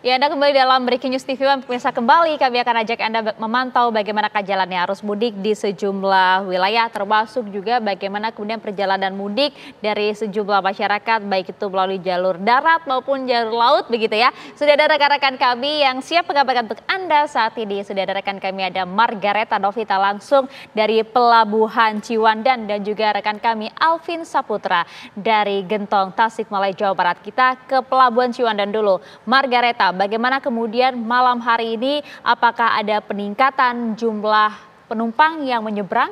Ya, Anda kembali dalam Breaking News TV One. Pemirsa, kembali kami akan ajak Anda memantau bagaimana jalannya arus mudik di sejumlah wilayah, termasuk juga bagaimana kemudian perjalanan mudik dari sejumlah masyarakat, baik itu melalui jalur darat maupun jalur laut, begitu ya. Sudah ada rekan-rekan kami yang siap mengabarkan untuk Anda saat ini. Sudah ada rekan kami, ada Margareta Novita langsung dari Pelabuhan Ciwandan, dan juga rekan kami Alvin Saputra dari Gentong, Tasikmalaya, Jawa Barat. Kita ke Pelabuhan Ciwandan dulu. Margareta, bagaimana kemudian malam hari ini, apakah ada peningkatan jumlah penumpang yang menyeberang?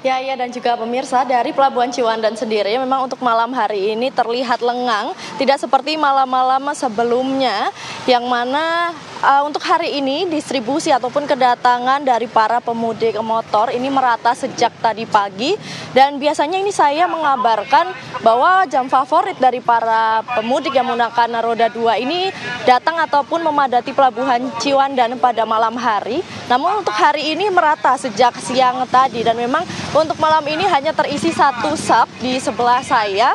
Ya, dan juga pemirsa, dari Pelabuhan Ciwandan sendiri memang untuk malam hari ini terlihat lengang, tidak seperti malam-malam sebelumnya, yang mana untuk hari ini distribusi ataupun kedatangan dari para pemudik motor ini merata sejak tadi pagi, dan biasanya ini saya mengabarkan bahwa jam favorit dari para pemudik yang menggunakan roda 2 ini datang ataupun memadati Pelabuhan Ciwandan pada malam hari. Namun untuk hari ini merata sejak siang tadi, dan memang untuk malam ini hanya terisi satu sub di sebelah saya,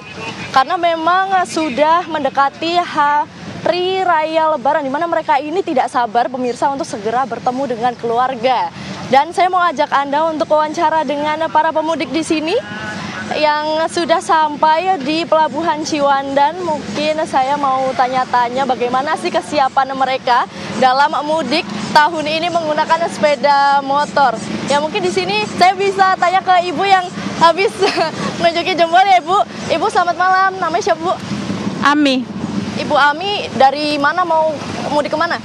karena memang sudah mendekati Hari Raya Lebaran, di mana mereka ini tidak sabar pemirsa untuk segera bertemu dengan keluarga. Dan saya mau ajak Anda untuk wawancara dengan para pemudik di sini yang sudah sampai di Pelabuhan Ciwandan. Mungkin saya mau tanya-tanya bagaimana sih kesiapan mereka dalam mudik tahun ini menggunakan sepeda motor. Ya, mungkin di sini saya bisa tanya ke Ibu yang habis menunjuki jempol ya, Ibu. Ibu, selamat malam. Namanya siapa, Bu? Ami. Ibu Ami dari mana, mau mudik kemana?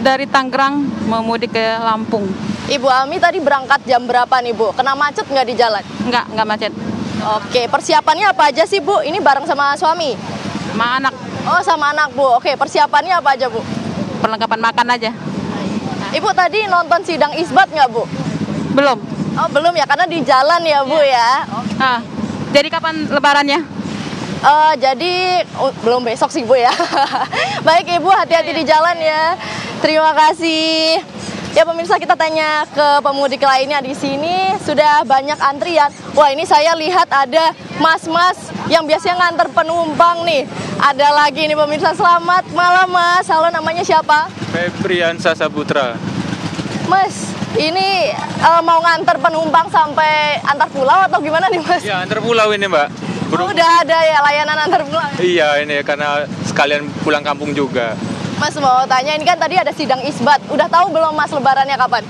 Dari Tangerang mau mudik ke Lampung. Ibu Ami tadi berangkat jam berapa nih, Bu? Kena macet nggak di jalan? Nggak macet. Oke, persiapannya apa aja sih, Bu? Ini bareng sama suami? Sama anak. Oh, sama anak, Bu. Oke, persiapannya apa aja, Bu? Perlengkapan makan aja. Ibu tadi nonton sidang isbat nggak, Bu? Belum. Oh, belum ya, karena di jalan ya, Bu ya. Jadi kapan lebarannya? Jadi belum besok sih, Bu ya. Baik, Ibu, hati-hati di jalan ya. Terima kasih. Ya pemirsa, kita tanya ke pemudik lainnya di sini, sudah banyak antrian. Wah, ini saya lihat ada mas-mas yang biasanya nganter penumpang nih. Ada lagi nih pemirsa. Selamat malam, Mas. Halo, namanya siapa? Febriansa Saputra. Mas, ini mau nganter penumpang sampai antar pulau atau gimana nih, Mas? Ya, antar pulau ini, Mbak. Udah ada ya layanan antar pulau? Iya, ini karena sekalian pulang kampung juga. Mas, mau tanya, ini kan tadi ada sidang isbat. Udah tahu belum, Mas, lebarannya kapan?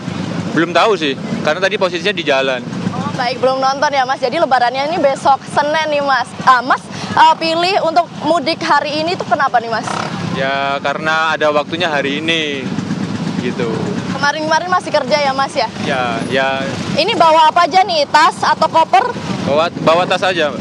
Belum tahu sih, karena tadi posisinya di jalan. Oh, baik, belum nonton ya, Mas. Jadi lebarannya ini besok Senin nih, Mas. Mas, pilih untuk mudik hari ini tuh kenapa nih, Mas? Ya, karena ada waktunya hari ini, gitu. Kemarin-kemarin masih kerja ya, Mas ya? Ya. Ini bawa apa aja nih, tas atau koper? Bawa tas aja.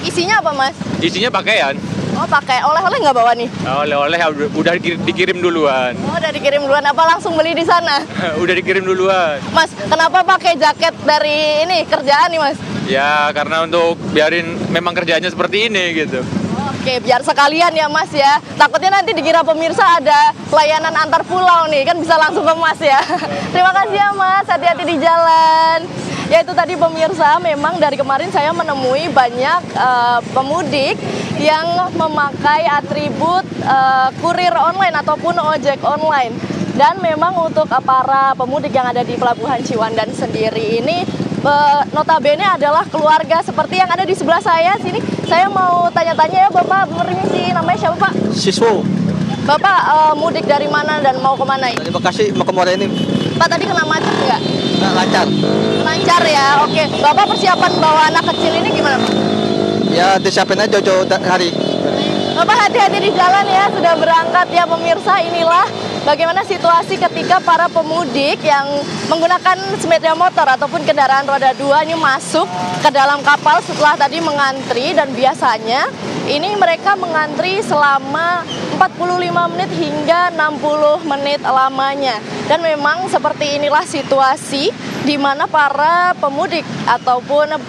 Isinya apa, Mas? Isinya pakaian. Oh, pakai oleh-oleh nggak bawa nih? Oleh-oleh udah dikirim duluan. Oh, udah dikirim duluan. Apa langsung beli di sana? Udah dikirim duluan. Mas, kenapa pakai jaket dari ini kerjaan nih, Mas? Ya, karena untuk biarin memang kerjaannya seperti ini gitu. Oke, biar sekalian ya, Mas ya. Takutnya nanti dikira pemirsa ada layanan antar pulau nih, kan bisa langsung ke Mas ya. Terima kasih ya, Mas. Hati-hati di jalan. Ya, itu tadi pemirsa, memang dari kemarin saya menemui banyak pemudik yang memakai atribut kurir online ataupun ojek online. Dan memang untuk para pemudik yang ada di Pelabuhan Ciwandan sendiri ini notabene adalah keluarga seperti yang ada di sebelah saya sini. Saya mau tanya-tanya ya, Bapak, permisi, namanya siapa, Pak? Siswo. Bapak mudik dari mana dan mau kemana ini? Dari Bekasi mau ke Muara ini. Pak, tadi kena macet nggak? Lancar. Lancar ya, oke. Bapak persiapan bawa anak kecil ini gimana, Pak? Ya disiapin aja jauh hari. Bapak hati-hati di jalan ya, sudah berangkat ya pemirsa. Inilah bagaimana situasi ketika para pemudik yang menggunakan sepeda motor ataupun kendaraan roda 2 ini masuk ke dalam kapal setelah tadi mengantri, dan biasanya ini mereka mengantri selama 45 menit hingga 60 menit lamanya. Dan memang seperti inilah situasi di mana para pemudik ataupun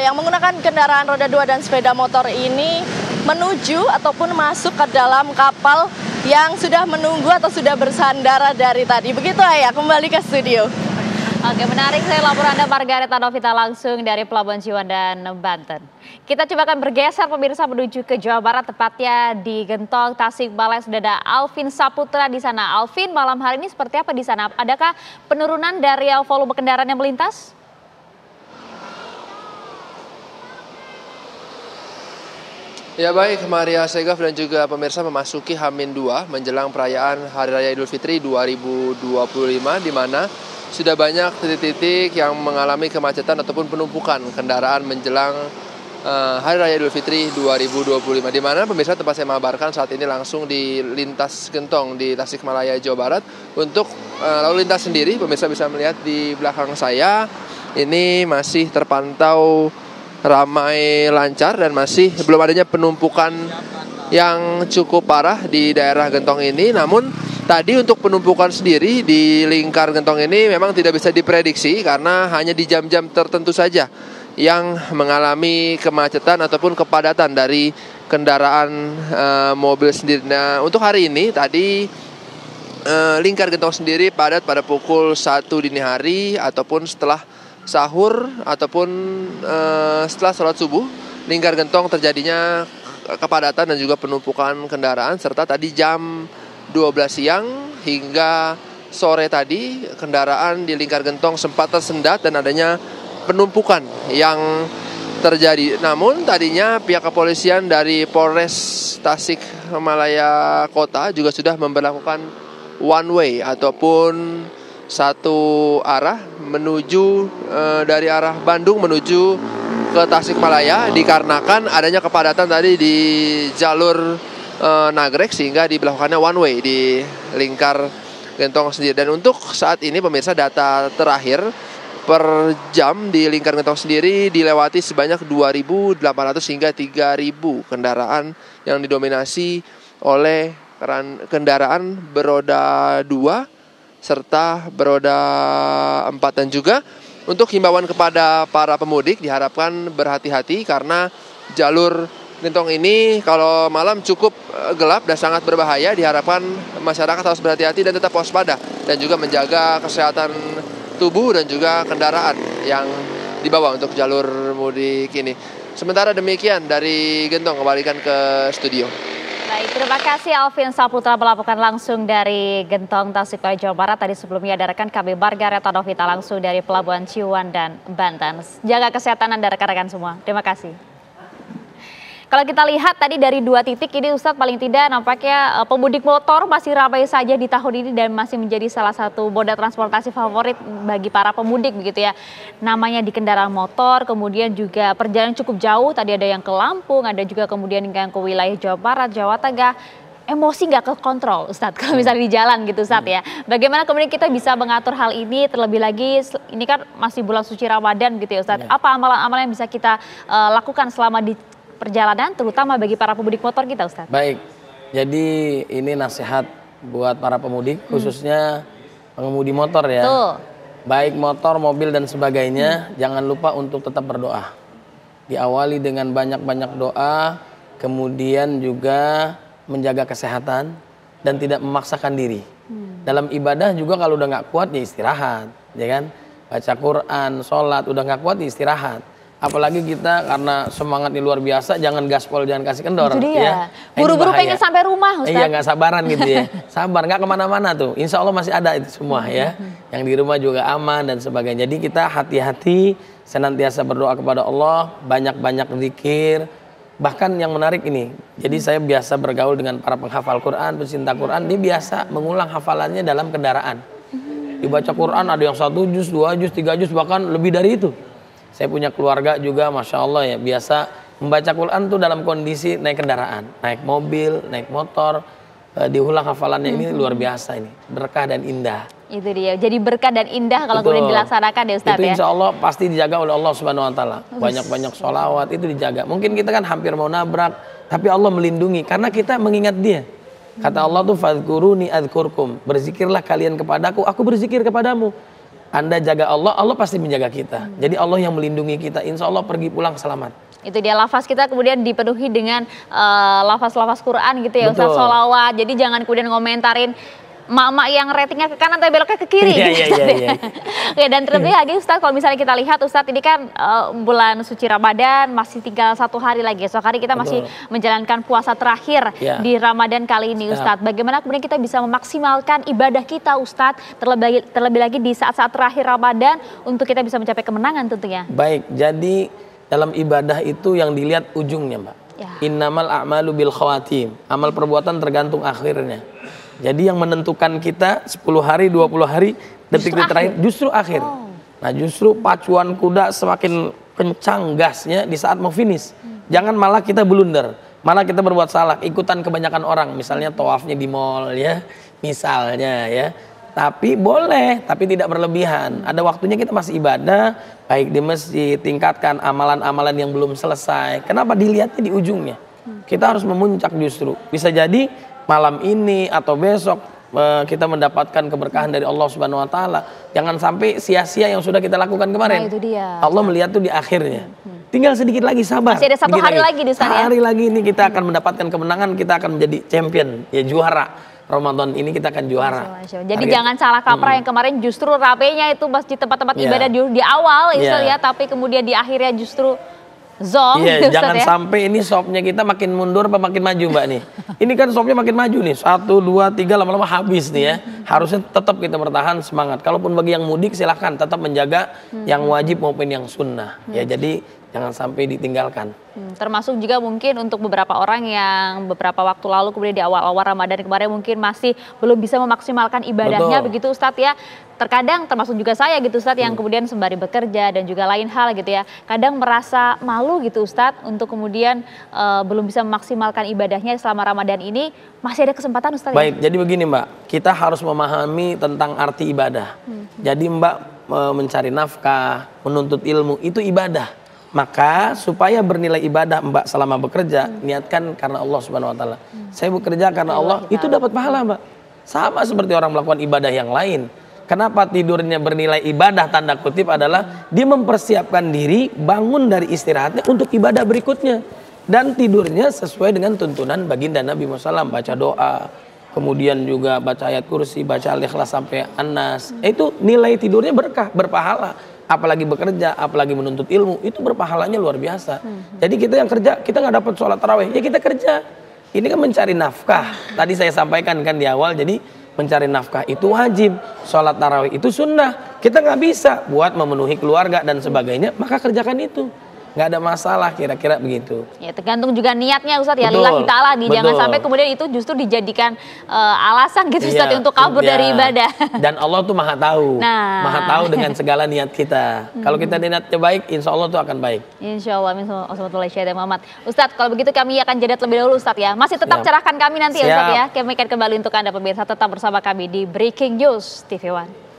yang menggunakan kendaraan roda 2 dan sepeda motor ini menuju ataupun masuk ke dalam kapal yang sudah menunggu atau sudah bersandar dari tadi. Begitu ya, kembali ke studio. Oke, menarik saya laporan Anda Margareta Novita langsung dari Pelabuhan Ciwandan, Banten. Kita coba akan bergeser pemirsa menuju ke Jawa Barat, tepatnya di Gentong, Tasikmalaya. Sudah ada Alvin Saputra di sana. Alvin, malam hari ini seperti apa di sana? Adakah penurunan dari volume kendaraan yang melintas? Ya baik, Maria Segaf dan juga pemirsa memasuki H-2 menjelang perayaan Hari Raya Idul Fitri 2025 di mana sudah banyak titik-titik yang mengalami kemacetan ataupun penumpukan kendaraan menjelang Hari Raya Idul Fitri 2025 di mana pemirsa tempat saya mengabarkan saat ini langsung di lintas Gentong di Tasikmalaya, Jawa Barat. Untuk lalu lintas sendiri pemirsa bisa melihat di belakang saya ini masih terpantau ramai lancar dan masih belum adanya penumpukan yang cukup parah di daerah Gentong ini. Namun tadi untuk penumpukan sendiri di lingkar Gentong ini memang tidak bisa diprediksi karena hanya di jam-jam tertentu saja yang mengalami kemacetan ataupun kepadatan dari kendaraan mobil sendiri. Nah, untuk hari ini tadi lingkar Gentong sendiri padat pada pukul 1 dini hari ataupun setelah sahur ataupun setelah sholat subuh. Lingkar Gentong terjadinya kepadatan dan juga penumpukan kendaraan, serta tadi jam 12 siang hingga sore tadi kendaraan di lingkar Gentong sempat tersendat dan adanya penumpukan yang terjadi. Namun tadinya pihak kepolisian dari Polres Tasikmalaya Kota juga sudah memberlakukan one way ataupun satu arah menuju dari arah Bandung menuju ke Tasikmalaya dikarenakan adanya kepadatan tadi di jalur Nagrek sehingga diberlakukannya one way di lingkar Gentong sendiri. Dan untuk saat ini pemirsa data terakhir per jam di lingkar Gentong sendiri dilewati sebanyak 2.800 hingga 3.000 kendaraan yang didominasi oleh kendaraan beroda 2 serta beroda 4. Dan juga untuk himbauan kepada para pemudik diharapkan berhati-hati karena jalur Gentong ini kalau malam cukup gelap dan sangat berbahaya. Diharapkan masyarakat harus berhati-hati dan tetap waspada dan juga menjaga kesehatan tubuh dan juga kendaraan yang dibawa untuk jalur mudik ini. Sementara demikian dari Gentong, kembalikan ke studio. Baik, terima kasih Alvin Saputra melaporkan langsung dari Gentong, Tasikmalaya, Jawa Barat. Tadi sebelumnya ada rekan kami Margareta Novita langsung dari Pelabuhan Ciwandan, Banten. Jaga kesehatan Anda rekan-rekan semua. Terima kasih. Kalau kita lihat tadi dari 2 titik ini Ustadz, paling tidak nampaknya pemudik motor masih ramai saja di tahun ini dan masih menjadi salah satu moda transportasi favorit bagi para pemudik begitu ya. Namanya di kendaraan motor, kemudian juga perjalanan cukup jauh, tadi ada yang ke Lampung, ada juga kemudian yang ke wilayah Jawa Barat, Jawa Tengah. Emosi nggak kekontrol Ustadz kalau misalnya di jalan gitu Ustadz ya. Bagaimana kemudian kita bisa mengatur hal ini, terlebih lagi ini kan masih bulan suci Ramadan gitu ya Ustadz. Apa amalan-amalan yang bisa kita lakukan selama di perjalanan, terutama bagi para pemudik motor kita, Ustaz? Baik, jadi ini nasihat buat para pemudik, khususnya pengemudi motor ya. Tuh. Baik motor, mobil dan sebagainya, jangan lupa untuk tetap berdoa. Diawali dengan banyak-banyak doa, kemudian juga menjaga kesehatan dan tidak memaksakan diri. Dalam ibadah juga kalau udah nggak kuat ya istirahat, ya kan? Baca Quran, sholat, udah nggak kuat ya istirahat. Apalagi kita karena semangatnya luar biasa, jangan gaspol, jangan kasih kendor. Itu dia. Ya. Buru-buru pengen sampai rumah, Ustaz. Iya, nggak sabaran gitu ya. Sabar, nggak kemana-mana tuh. Insya Allah masih ada itu semua ya. Yang di rumah juga aman dan sebagainya. Jadi kita hati-hati, senantiasa berdoa kepada Allah, banyak-banyak zikir. Bahkan yang menarik ini, jadi saya biasa bergaul dengan para penghafal Quran, pecinta Quran, dia biasa mengulang hafalannya dalam kendaraan. Dibaca Quran ada yang 1 juz, 2 juz, 3 juz, bahkan lebih dari itu. Saya punya keluarga juga, Masya Allah ya, biasa membaca Quran tuh dalam kondisi naik kendaraan, naik mobil, naik motor, diulang hafalannya. Ini luar biasa ini, berkah dan indah. Itu dia, jadi berkah dan indah kalau kemudian dilaksanakan ya Ustaz itu ya. Insya Allah pasti dijaga oleh Allah Subhanahu Wa Taala. Banyak-banyak sholawat itu dijaga. Mungkin kita kan hampir mau nabrak, tapi Allah melindungi karena kita mengingat Dia. Kata Allah tuh, fadhkuruni adzkurkum, berzikirlah kalian kepadaku, aku berzikir kepadamu. Anda jaga Allah, Allah pasti menjaga kita. Jadi Allah yang melindungi kita. Insya Allah pergi pulang selamat. Itu dia, lafaz kita kemudian dipenuhi dengan lafaz-lafaz Quran gitu ya Ustaz, Betul. sholawat. Jadi jangan kemudian ngomentarin emak-emak yang ratingnya ke kanan tapi beloknya ke kiri. Iya, gitu, iya, Ustadz, iya, ya. Oke, dan terlebih lagi Ustadz, kalau misalnya kita lihat Ustadz, ini kan bulan suci Ramadan, masih tinggal 1 hari lagi. Esok hari kita masih menjalankan puasa terakhir di Ramadan kali ini Ustadz. Bagaimana kemudian kita bisa memaksimalkan ibadah kita Ustadz, terlebih lagi di saat-saat terakhir Ramadan untuk kita bisa mencapai kemenangan tentunya. Baik, jadi dalam ibadah itu yang dilihat ujungnya, Mbak. Innamal a'malu bil khawatim. Amal perbuatan tergantung akhirnya. Jadi yang menentukan kita 10 hari, 20 hari, detik-detik terakhir justru akhir. Nah, justru pacuan kuda semakin kencang gasnya di saat mau finish. Jangan malah kita blunder, malah kita berbuat salah, ikutan kebanyakan orang. Misalnya tawafnya di mall ya, misalnya ya. Tapi boleh, tapi tidak berlebihan. Ada waktunya kita masih ibadah, baik di masjid, tingkatkan amalan-amalan yang belum selesai. Kenapa dilihatnya di ujungnya? Kita harus memuncak justru. Bisa jadi malam ini atau besok kita mendapatkan keberkahan dari Allah Subhanahu wa taala. Jangan sampai sia-sia yang sudah kita lakukan kemarin. Nah, itu dia. Allah melihat tuh di akhirnya. Tinggal sedikit lagi, sabar. Masih ada 1 hari lagi di sana ya. Hari lagi ini kita akan mendapatkan kemenangan, kita akan menjadi champion, ya juara. Ramadan ini kita akan juara. Jadi jangan salah kaprah yang kemarin justru rapenya itu masjid tempat-tempat ibadah di awal ya, tapi kemudian di akhirnya justru zong. Iya, jangan sampai ini shopnya kita makin mundur apa makin maju Mbak nih. Ini kan shopnya makin maju nih, 1, 2, 3 lama-lama habis nih ya. Harusnya tetap kita bertahan semangat. Kalaupun bagi yang mudik silahkan tetap menjaga yang wajib maupun yang sunnah. Ya jadi jangan sampai ditinggalkan. Termasuk juga mungkin untuk beberapa orang yang beberapa waktu lalu kemudian di awal-awal Ramadan kemarin mungkin masih belum bisa memaksimalkan ibadahnya. Begitu Ustadz ya. Terkadang termasuk juga saya gitu Ustadz yang kemudian sembari bekerja dan juga lain hal gitu ya. Kadang merasa malu gitu Ustadz untuk kemudian belum bisa memaksimalkan ibadahnya selama Ramadan ini. Masih ada kesempatan Ustadz. Baik, jadi begini Mbak, kita harus memahami tentang arti ibadah. Jadi Mbak mencari nafkah, menuntut ilmu itu ibadah. Maka supaya bernilai ibadah Mbak selama bekerja, niatkan karena Allah Subhanahu wa taala. Saya bekerja karena Allah, itu dapat pahala Mbak. Sama seperti orang melakukan ibadah yang lain. Kenapa tidurnya bernilai ibadah tanda kutip adalah dia mempersiapkan diri bangun dari istirahatnya untuk ibadah berikutnya. Dan tidurnya sesuai dengan tuntunan baginda Nabi Muhammad SAW, baca doa, kemudian juga baca ayat kursi, baca Al-Ikhlas sampai An-Nas. Itu nilai tidurnya berkah, berpahala. Apalagi bekerja, apalagi menuntut ilmu, itu berpahalanya luar biasa. Jadi kita yang kerja, kita nggak dapat sholat tarawih, ya kita kerja. Ini kan mencari nafkah. Tadi saya sampaikan kan di awal, jadi mencari nafkah itu wajib, sholat tarawih itu sunnah. Kita nggak bisa buat memenuhi keluarga dan sebagainya, maka kerjakan itu. Nggak ada masalah, kira-kira begitu. Ya tergantung juga niatnya Ustadz ya, lillahi ta'ala, jangan sampai kemudian itu justru dijadikan alasan gitu Ustadz untuk kabur dari ibadah. Dan Allah tuh maha tahu, maha tahu dengan segala niat kita. Kalau kita niatnya baik, insya Allah tuh akan baik. Insya Allah, Muhammad. Ustadz, kalau begitu kami akan jeda terlebih dahulu Ustadz ya. Masih tetap cerahkan kami nanti Ustadz ya. Kami akan kembali untuk Anda pemirsa, tetap bersama kami di Breaking News TV One.